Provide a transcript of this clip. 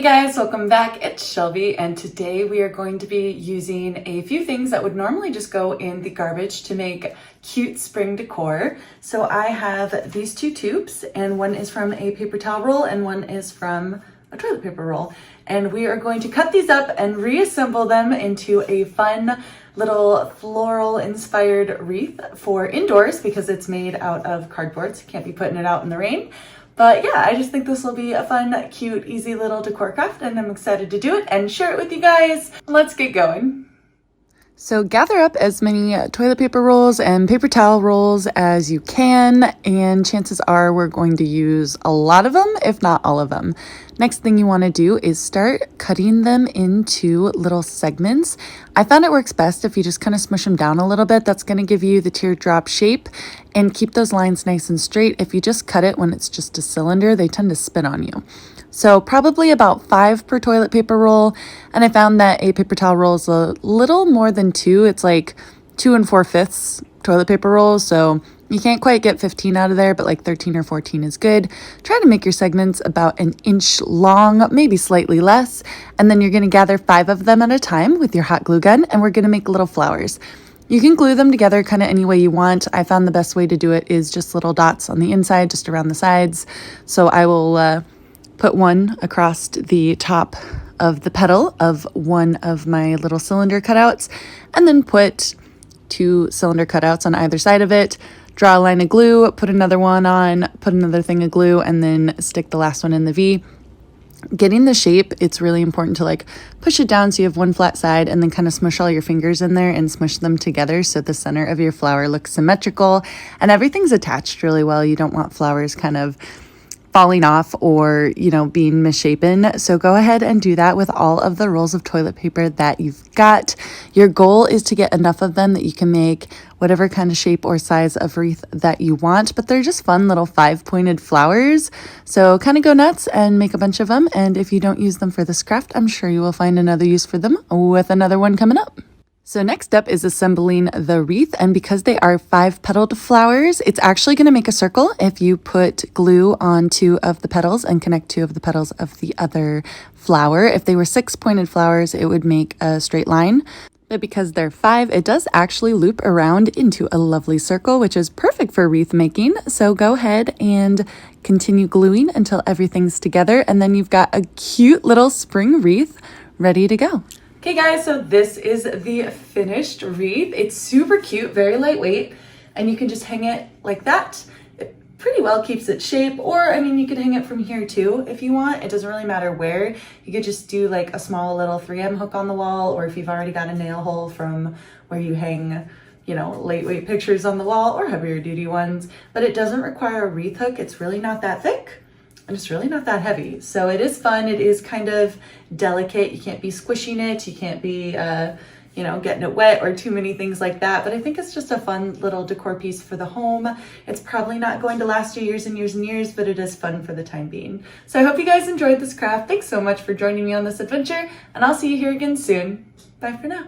Hey guys, welcome back. It's Shelby, and today we are going to be using a few things that would normally just go in the garbage to make cute spring decor. So I have these two tubes, and one is from a paper towel roll and one is from a toilet paper roll. And we are going to cut these up and reassemble them into a fun little floral inspired wreath for indoors because it's made out of cardboard, so you can't be putting it out in the rain. But yeah, I just think this will be a fun, cute, easy little decor craft, and I'm excited to do it and share it with you guys. Let's get going. So gather up as many toilet paper rolls and paper towel rolls as you can, and chances are we're going to use a lot of them, if not all of them. Next thing you want to do is start cutting them into little segments. I found it works best if you just kind of smush them down a little bit. That's going to give you the teardrop shape and keep those lines nice and straight. If you just cut it when it's just a cylinder, they tend to spin on you. So probably about 5 per toilet paper roll. And I found that a paper towel roll is a little more than 2. It's like 2 4/5 toilet paper rolls. So you can't quite get 15 out of there, but like 13 or 14 is good. Try to make your segments about an inch long, maybe slightly less. And then you're going to gather 5 of them at a time with your hot glue gun, and we're going to make little flowers. You can glue them together kind of any way you want. I found the best way to do it is just little dots on the inside, just around the sides. So I will put one across the top of the petal of one of my little cylinder cutouts, and then put 2 cylinder cutouts on either side of it. Draw a line of glue, put another one on, put another thing of glue, and then stick the last one in the V. Getting the shape, it's really important to like push it down so you have one flat side, and then kind of smush all your fingers in there and smush them together so the center of your flower looks symmetrical and everything's attached really well. You don't want flowers kind of falling off or, being misshapen. So go ahead and do that with all of the rolls of toilet paper that you've got. Your goal is to get enough of them that you can make whatever kind of shape or size of wreath that you want, but they're just fun little 5-pointed flowers. So kind of go nuts and make a bunch of them. And if you don't use them for this craft, I'm sure you will find another use for them with another one coming up. So next up is assembling the wreath, and because they are 5-petaled flowers, it's actually going to make a circle if you put glue on 2 of the petals and connect 2 of the petals of the other flower. If they were 6-pointed flowers, it would make a straight line. But because they're 5, it does actually loop around into a lovely circle, which is perfect for wreath making. So go ahead and continue gluing until everything's together, and then you've got a cute little spring wreath ready to go. Okay guys, so this is the finished wreath. It's super cute, very lightweight, and you can just hang it like that. It pretty well keeps its shape, or you could hang it from here too if you want. It doesn't really matter where. You could just do like a small little 3M hook on the wall, or if you've already got a nail hole from where you hang, lightweight pictures on the wall or heavier duty ones. But it doesn't require a wreath hook. It's really not that thick. And it's really not that heavy. So it is fun. It is kind of delicate. You can't be squishing it. You can't be, getting it wet or too many things like that. But I think it's just a fun little decor piece for the home. It's probably not going to last you years and years and years, but it is fun for the time being. So I hope you guys enjoyed this craft. Thanks so much for joining me on this adventure, and I'll see you here again soon. Bye for now.